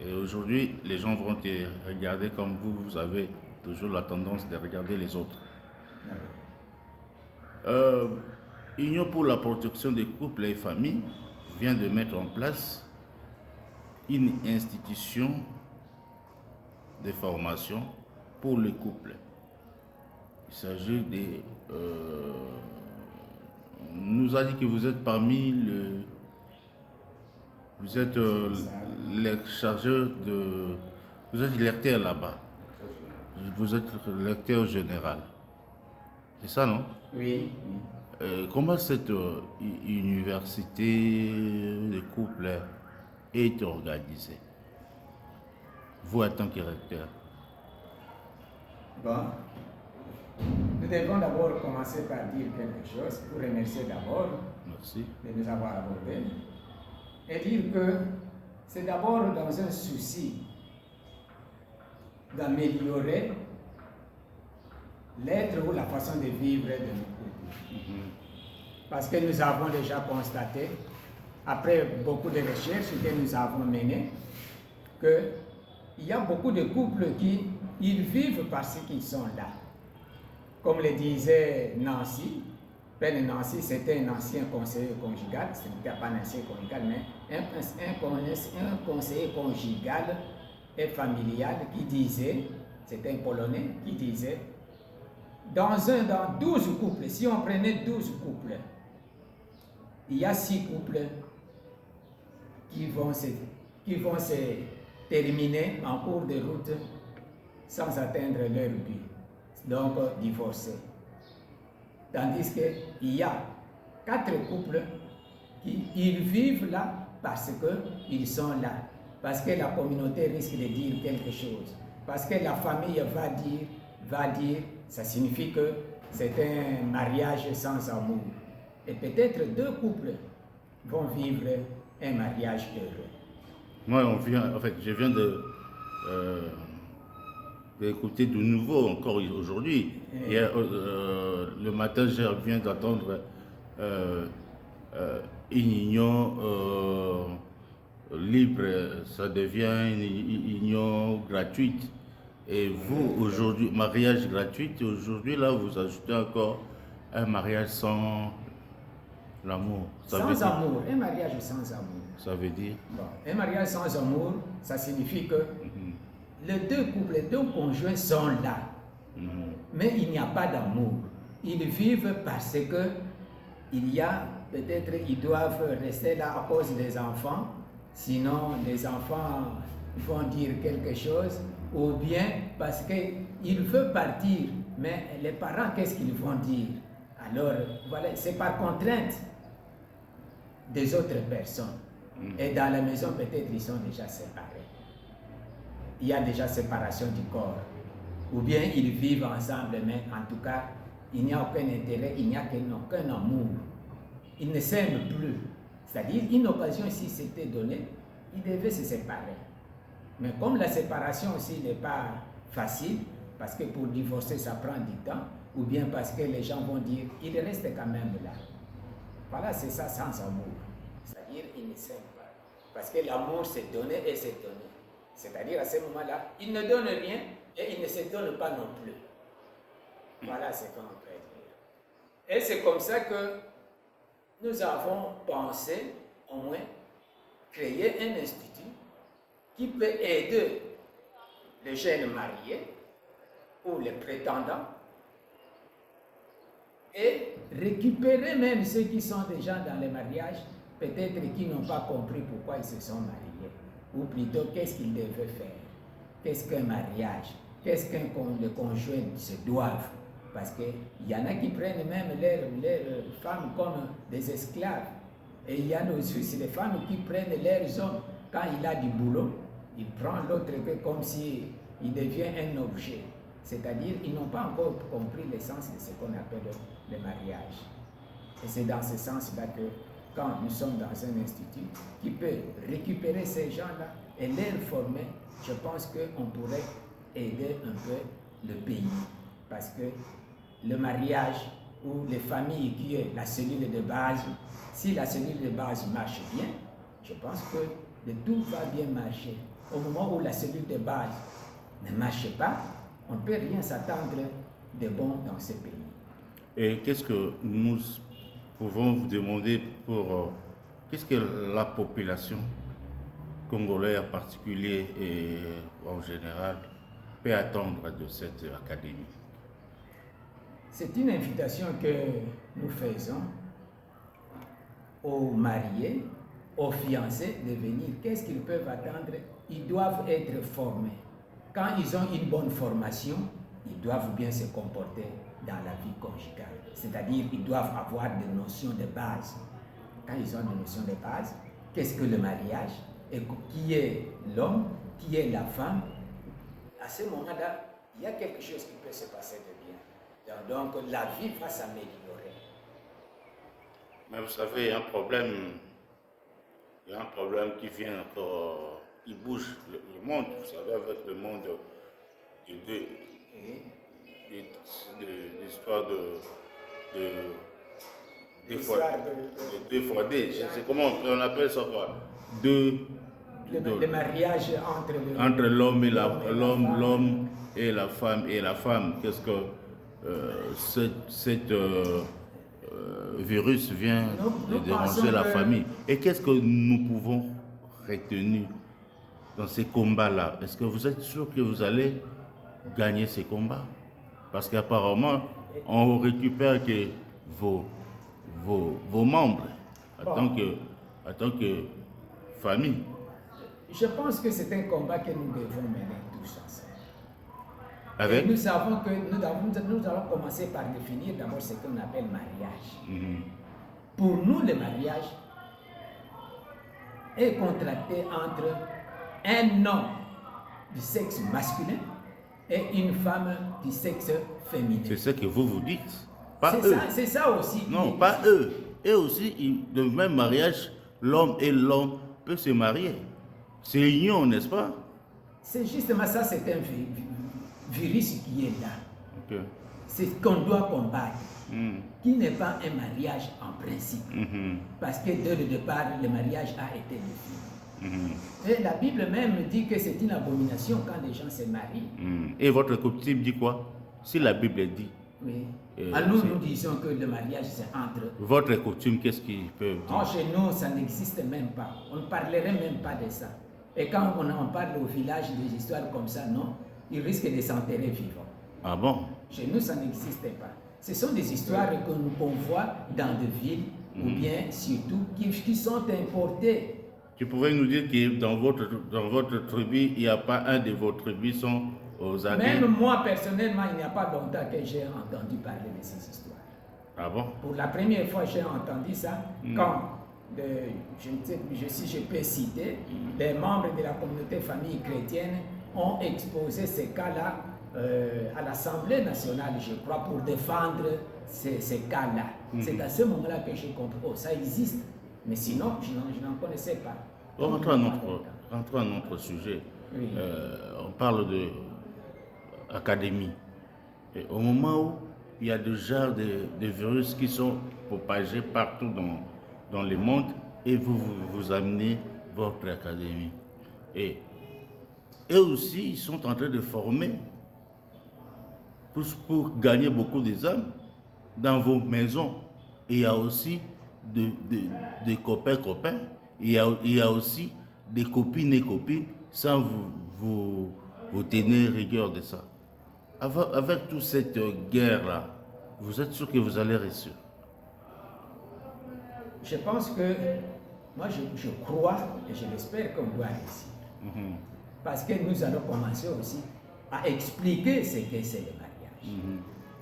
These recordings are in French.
Et aujourd'hui, les gens vont te regarder comme vous avez toujours la tendance de regarder les autres. Union pour la protection des couples et familles vient de mettre en place une institution de formation pour les couples. Il s'agit de... on nous a dit que vous êtes parmi le... Vous êtes les chargeurs de... Vous êtes lecteur là-bas. Vous êtes lecteur général. C'est ça, non? Oui. Comment cette université de couple est organisée? Vous, en tant que recteur. Bon, nous devons d'abord commencer par dire quelque chose pour remercier d'abord de nous avoir abordés et dire que c'est d'abord dans un souci d'améliorer l'être ou la façon de vivre de nos couples. Parce que nous avons déjà constaté, après beaucoup de recherches que nous avons menées, qu'il y a beaucoup de couples qui ils vivent parce qu'ils sont là. Comme le disait Nancy, Père Nancy, c'était un ancien conseiller conjugal, ce n'était pas un ancien conjugal, mais un conseiller conjugal et familial qui disait, c'était un Polonais, qui disait, dans 12 couples, si on prenait 12 couples, il y a 6 couples qui vont se terminer en cours de route sans atteindre leur but, donc divorcer. Tandis qu'il y a 4 couples qui ils vivent là parce qu'ils sont là, parce que la communauté risque de dire quelque chose, parce que la famille va dire, ça signifie que c'est un mariage sans amour. Et peut-être 2 couples vont vivre un mariage heureux. Moi, je viens d'écouter de nouveau encore aujourd'hui. Hier, le matin, je viens d'entendre une union libre, ça devient une union gratuite. Et vous, aujourd'hui, mariage gratuit, et aujourd'hui, là, vous ajoutez encore un mariage sans l'amour. Sans amour, un mariage sans amour. Ça veut dire? Bon, un mariage sans amour, ça signifie que les 2 couples, les 2 conjoints sont là. Mais il n'y a pas d'amour. Ils vivent parce que peut-être ils doivent rester là à cause des enfants, sinon les enfants vont dire quelque chose, ou bien parce qu'ils veulent partir, mais les parents, qu'est-ce qu'ils vont dire? Alors, voilà, c'est par contrainte des autres personnes. Et dans la maison, peut-être ils sont déjà séparés. Il y a déjà séparation du corps. Ou bien ils vivent ensemble, mais en tout cas, il n'y a aucun intérêt, il n'y a aucun amour. Ils ne s'aiment plus. C'est-à-dire, une occasion ici s'était donnée, ils devaient se séparer. Mais comme la séparation aussi n'est pas facile, parce que pour divorcer, ça prend du temps, ou bien parce que les gens vont dire, il reste quand même là. Voilà, c'est ça, sans amour. C'est-à-dire, ils ne s'aiment pas. Parce que l'amour, c'est donner et c'est donner. C'est-à-dire, à ce moment-là, ils ne donnent rien et ils ne se donnent pas non plus. Voilà ce qu'on peut dire. Et c'est comme ça que nous avons pensé, au moins, créer un institut qui peut aider les jeunes mariés ou les prétendants et récupérer même ceux qui sont déjà dans le mariage, peut-être qui n'ont pas compris pourquoi ils se sont mariés, ou plutôt qu'est-ce qu'ils devaient faire, qu'est-ce qu'un mariage, qu'est-ce qu'un conjoint se doivent, parce qu'il y en a qui prennent même leurs femmes comme des esclaves, et il y en a aussi des femmes qui prennent leurs hommes quand il a du boulot, il prend l'autre comme si il devient un objet. C'est-à-dire, ils n'ont pas encore compris l'essence de ce qu'on appelle le mariage. Et c'est dans ce sens-là que, quand nous sommes dans un institut qui peut récupérer ces gens-là et les former, je pense qu'on pourrait aider un peu le pays. Parce que le mariage ou les familles qui est la cellule de base, si la cellule de base marche bien, je pense que tout va bien marcher. au moment où la cellule de base ne marche pas, on ne peut rien s'attendre de bon dans ce pays. Et qu'est-ce que nous pouvons vous demander pour... qu'est-ce que la population congolaise en particulier et en général peut attendre de cette académie? C'est une invitation que nous faisons aux mariés, aux fiancés de venir. Qu'est-ce qu'ils peuvent attendre? Ils doivent être formés. Quand ils ont une bonne formation, ils doivent bien se comporter dans la vie conjugale. C'est-à-dire qu'ils doivent avoir des notions de base. Quand ils ont des notions de base, qu'est-ce que le mariage? Et qui est l'homme? Qui est la femme? À ce moment-là, il y a quelque chose qui peut se passer de bien. Donc la vie va s'améliorer. Mais vous savez, il y a un problème qui vient encore, il bouge le monde, vous savez, avec le monde de l'histoire de deux fois D. C'est comment on appelle ça quoi? Le mariage entre l'homme et la femme. Qu'est-ce que cette virus vient de déranger la famille? Et qu'est-ce que nous pouvons retenir dans ces combats-là? Est-ce que vous êtes sûr que vous allez gagner ces combats? Parce qu'apparemment, on récupère que vos membres en tant que famille. Je pense que c'est un combat que nous devons mener tous ensemble. Avec? Et nous savons que nous allons commencer par définir d'abord ce qu'on appelle mariage. Pour nous, le mariage est contracté entre un homme du sexe masculin et une femme du sexe féminin. C'est ce que vous dites. Pas eux. C'est ça aussi. Non, pas eux. Eux aussi, de même mariage, l'homme et l'homme peuvent se marier. C'est l'union, n'est-ce pas? C'est justement ça, c'est un virus qui est là. Okay. C'est ce qu'on doit combattre. Qui n'est pas un mariage en principe. Parce que dès le départ, le mariage a été défini. Et la Bible même dit que c'est une abomination quand les gens se marient. Et votre coutume dit quoi? Si la Bible dit. Oui. Alors nous disons que le mariage c'est entre... Votre coutume, qu'est-ce qu'ils peuvent dire? Oh, chez nous, ça n'existe même pas. On ne parlerait même pas de ça. Et quand on en parle au village des histoires comme ça, non, ils risquent de s'enterrer vivants. Ah bon? Chez nous, ça n'existe pas. Ce sont des histoires qu'on voit dans des villes, ou bien surtout qui sont importées. Tu pouvais nous dire que dans votre tribu, il n'y a pas un de vos tribus sont aux Adé? Même moi, personnellement, il n'y a pas longtemps que j'ai entendu parler de ces histoires. Ah bon? Pour la première fois, j'ai entendu ça quand, si je peux citer, les membres de la communauté famille chrétienne ont exposé ces cas-là à l'Assemblée nationale, je crois, pour défendre ces cas-là. C'est à ce moment-là que j'ai compris, oh, ça existe. Mais sinon, je n'en connaissais pas. Rentrons à notre sujet. Oui. On parle de académie. Et au moment où il y a déjà des virus qui sont propagés partout dans le monde, et vous amenez votre académie. Et eux aussi, ils sont en train de former pour gagner beaucoup des hommes dans vos maisons. Et il y a aussi des copains. Il y a aussi des copines et copines sans vous tenir rigueur de ça. Avec toute cette guerre-là, vous êtes sûr que vous allez réussir? Je pense que, moi je crois et je l'espère qu'on doit réussir. Parce que nous allons commencer aussi à expliquer ce que c'est le mariage.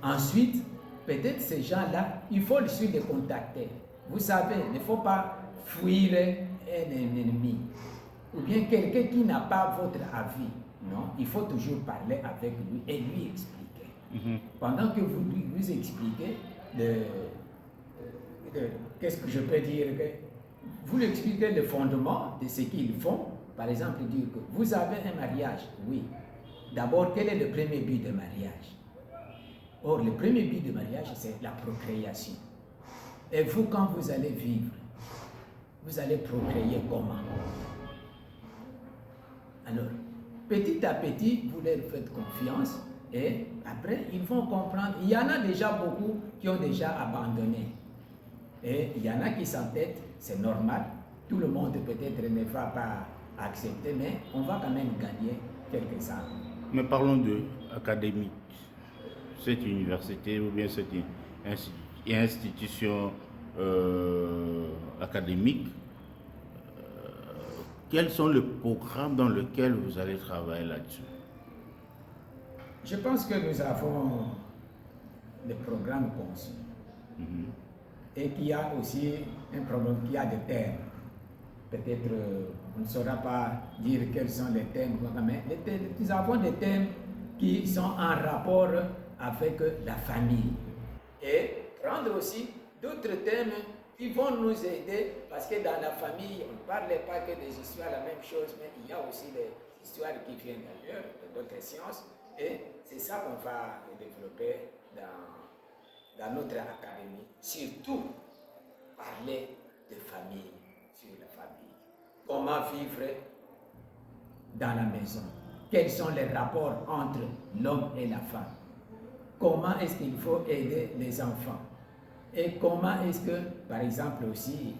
Ensuite, peut-être ces gens-là, il faut aussi les contacter. Vous savez, il ne faut pas fuir un ennemi. Ou bien quelqu'un qui n'a pas votre avis. Non, il faut toujours parler avec lui et lui expliquer. Pendant que vous lui expliquez, qu'est-ce que je peux dire? Vous lui expliquez le fondement de ce qu'ils font. Par exemple, dire que vous avez un mariage. Oui. D'abord, quel est le premier but de mariage? Or, le premier but de mariage, c'est la procréation. Et vous, quand vous allez vivre, vous allez procréer comment? Alors, petit à petit, vous leur faites confiance et après, ils vont comprendre. Il y en a déjà beaucoup qui ont déjà abandonné. Et il y en a qui s'entêtent, c'est normal. Tout le monde peut-être ne va pas accepter, mais on va quand même gagner quelques-uns. Mais parlons de académique. Cette université ou bien cette institution académique, quels sont les programmes dans lesquels vous allez travailler là-dessus? Je pense que nous avons des programmes conçus. Et qu'il y a aussi un problème, qu'il y a des thèmes. Peut-être on ne saura pas dire quels sont les thèmes, mais nous avons des thèmes qui sont en rapport avec la famille. Et prendre aussi d'autres thèmes qui vont nous aider, parce que dans la famille, on ne parle pas que des histoires, la même chose, mais il y a aussi des histoires qui viennent d'ailleurs, d'autres sciences, et c'est ça qu'on va développer dans notre académie. Surtout, parler de famille, sur la famille. Comment vivre dans la maison? Quels sont les rapports entre l'homme et la femme? Comment est-ce qu'il faut aider les enfants? Et comment est-ce que, par exemple aussi,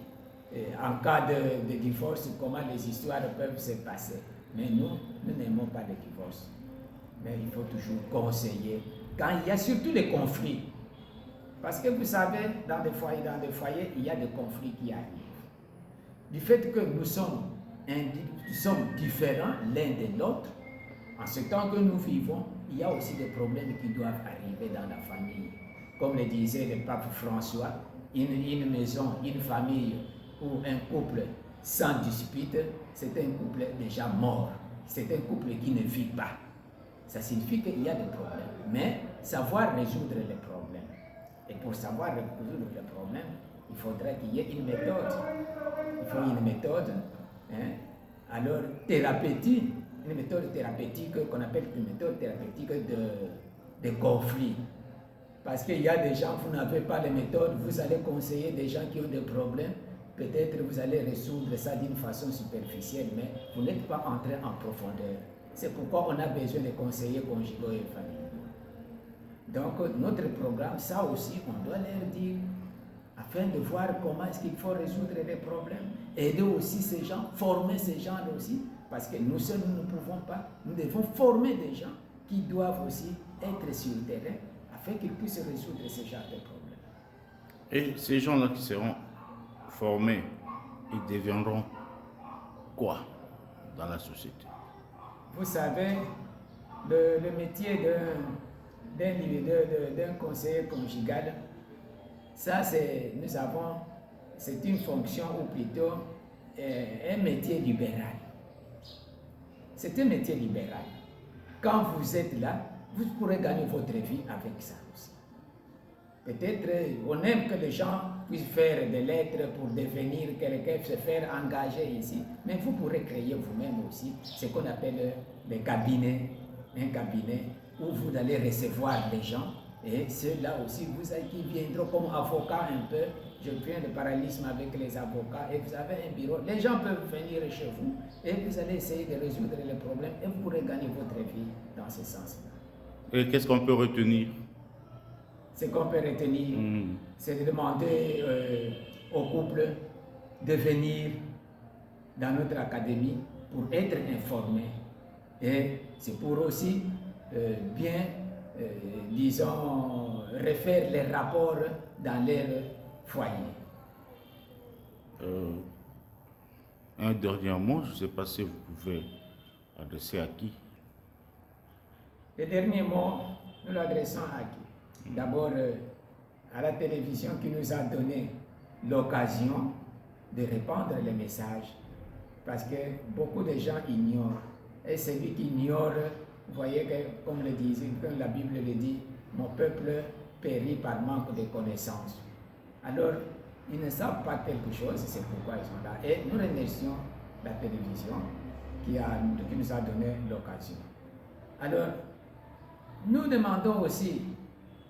en cas de divorce, comment les histoires peuvent se passer? Mais nous n'aimons pas le divorce. Mais il faut toujours conseiller. Quand il y a surtout les conflits, parce que vous savez, dans des foyers, il y a des conflits qui arrivent. Du fait que nous sommes différents l'un de l'autre, en ce temps que nous vivons, il y a aussi des problèmes qui doivent arriver dans la famille. Comme le disait le pape François, une maison, une famille ou un couple sans dispute, c'est un couple déjà mort. C'est un couple qui ne vit pas. Ça signifie qu'il y a des problèmes. Mais savoir résoudre les problèmes. Et pour savoir résoudre les problèmes, il faudrait qu'il y ait une méthode. Il faut une méthode, alors thérapeutique, une méthode thérapeutique qu'on appelle une méthode thérapeutique de conflit. Parce qu'il y a des gens, vous n'avez pas de méthode, vous allez conseiller des gens qui ont des problèmes, peut-être vous allez résoudre ça d'une façon superficielle, mais vous n'êtes pas entré en profondeur. C'est pourquoi on a besoin de conseillers conjugaux et familiaux. Donc notre programme, ça aussi, on doit leur dire, afin de voir comment est-ce qu'il faut résoudre les problèmes, aider aussi ces gens, former ces gens aussi, parce que nous seuls, nous ne pouvons pas, nous devons former des gens qui doivent aussi être sur le terrain, afin qu'ils puissent résoudre ce genre de problèmes. Et ces gens-là qui seront formés, ils deviendront quoi dans la société? Vous savez, le métier d'un conseiller conjugal, ça c'est une fonction ou plutôt un métier libéral. C'est un métier libéral. Quand vous êtes là, vous pourrez gagner votre vie avec ça aussi. Peut-être on aime que les gens puissent faire des lettres pour devenir quelqu'un, se faire engager ici, mais vous pourrez créer vous-même aussi ce qu'on appelle les cabinets, un cabinet où vous allez recevoir des gens et ceux-là aussi qui viendront comme avocats un peu. Je viens de parallélisme avec les avocats et vous avez un bureau. Les gens peuvent venir chez vous et vous allez essayer de résoudre les problèmes et vous pourrez gagner votre vie dans ce sens-là. Et qu'est-ce qu'on peut retenir? Ce qu'on peut retenir, c'est de demander au couple de venir dans notre académie pour être informés. Et c'est pour aussi disons, refaire les rapports dans leur foyer. Un dernier mot, je ne sais pas si vous pouvez adresser à qui? Le dernier mot, nous l'adressons à qui? D'abord à la télévision qui nous a donné l'occasion de répandre les messages, parce que beaucoup de gens ignorent. Et celui qui ignore, vous voyez que, comme la Bible le dit, mon peuple périt par manque de connaissances. Alors, ils ne savent pas quelque chose, c'est pourquoi ils sont là. Et nous remercions la télévision qui nous a donné l'occasion. Alors, nous demandons aussi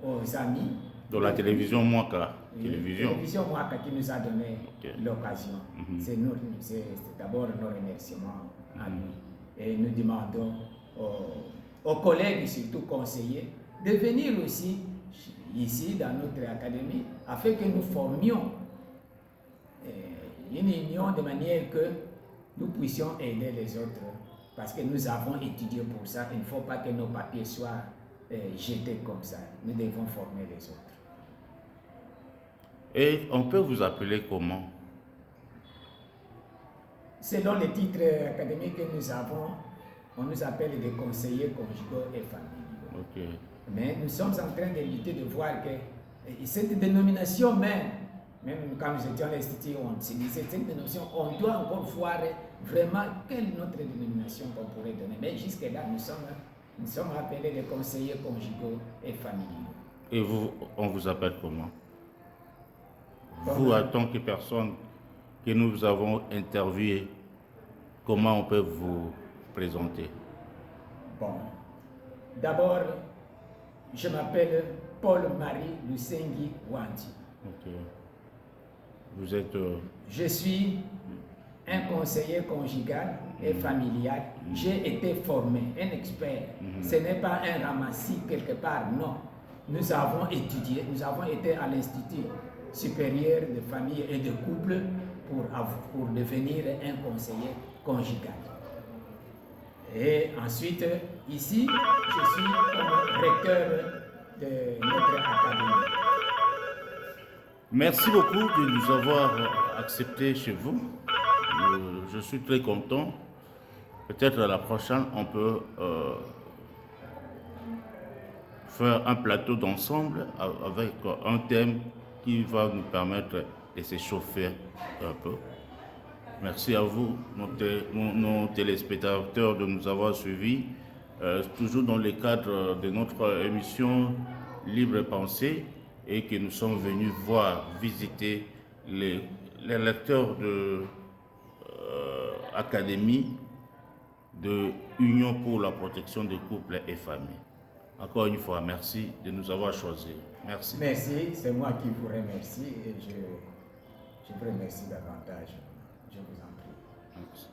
aux amis de la télévision Mwaka. Télévision Mwaka qui nous a donné l'occasion. C'est d'abord nos remerciements à nous. Et nous demandons aux collègues, surtout conseillers, de venir aussi ici dans notre académie afin que nous formions une union de manière que nous puissions aider les autres. Parce que nous avons étudié pour ça. Il ne faut pas que nos papiers soient jetés comme ça. Nous devons former les autres. Et on peut vous appeler comment? Selon les titres académiques que nous avons, on nous appelle des conseillers conjugaux et familiaux. Ok. Mais nous sommes en train de lutter, de voir que cette dénomination même quand nous étions à l'Institut, on se disait cette dénomination, on doit encore voir vraiment quelle notre dénomination qu'on pourrait donner. Mais jusque-là, nous sommes appelés les conseillers conjugaux et familiaux. Et vous, on vous appelle comment? Vous, en tant que personne que nous avons interviewé, comment on peut vous présenter? Bon, d'abord, je m'appelle Paul-Marie Lusengi Wanti. Ok. Vous êtes... Je suis un conseiller conjugal et familial. J'ai été formé, un expert. Ce n'est pas un ramassis quelque part, non. Nous avons étudié, nous avons été à l'Institut supérieur de famille et de couple pour devenir un conseiller conjugal. Et ensuite, ici, je suis comme recteur de notre académie. Merci beaucoup de nous avoir acceptés chez vous. Je suis très content. Peut-être à la prochaine, on peut faire un plateau d'ensemble avec un thème qui va nous permettre de s'échauffer un peu. Merci à vous, nos téléspectateurs, de nous avoir suivis, toujours dans le cadre de notre émission Libre Pensée, et que nous sommes venus voir, visiter les lecteurs de Académie de Union pour la protection des couples et familles. Encore une fois, merci de nous avoir choisis. Merci. Merci, c'est moi qui vous remercie et je vous remercie davantage. Je vous en prie. Merci.